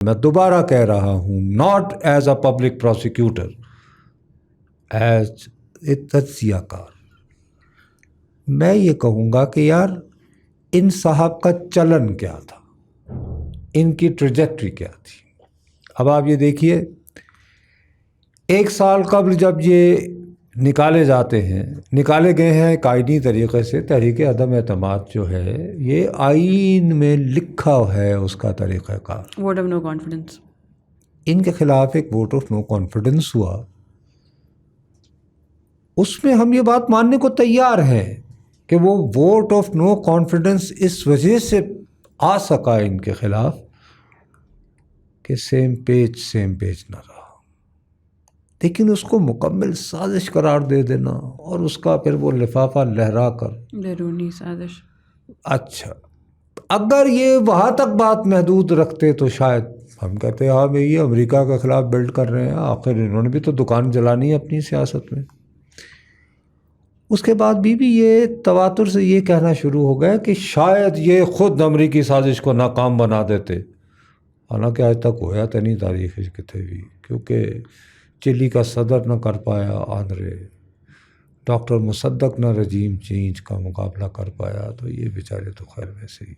میں دوبارہ کہہ رہا ہوں، not as a public prosecutor, as a تجزیہ کار، میں یہ کہوں گا کہ یار ان صاحب کا چلن کیا تھا، ان کی ٹریجیکٹری کیا تھی۔ اب آپ یہ دیکھیے، 1 سال قبل جب یہ نکالے جاتے ہیں، نکالے گئے ہیں ایک آئینی طریقے سے، تحریک عدم اعتماد جو ہے یہ آئین میں لکھا ہے اس کا طریقہ کار، ووٹ آف نو کانفیڈنس، ان کے خلاف ایک ووٹ آف نو کانفیڈنس ہوا۔ اس میں ہم یہ بات ماننے کو تیار ہیں کہ وہ ووٹ آف نو کانفیڈنس اس وجہ سے آ سکا ان کے خلاف کہ سیم پیج نہ رہا، لیکن اس کو مکمل سازش قرار دے دینا اور اس کا پھر وہ لفافہ لہرا کر بیرونی سازش۔ اچھا، اگر یہ وہاں تک بات محدود رکھتے تو شاید ہم کہتے ہاں بھئی یہ امریکہ کے خلاف بلڈ کر رہے ہیں، آخر انہوں نے بھی تو دکان جلانی ہے اپنی سیاست میں۔ اس کے بعد بھی یہ تواتر سے یہ کہنا شروع ہو گیا کہ شاید یہ خود امریکی سازش کو ناکام بنا دیتے، حالانکہ آج تک ہویا تو نہیں تاریخ کتے بھی، کیونکہ چلی کا صدر نہ کر پایا آندرے، ڈاکٹر مصدق نہ رجیم چینج کا مقابلہ کر پایا، تو یہ بیچارے تو خیر ویسے ہی۔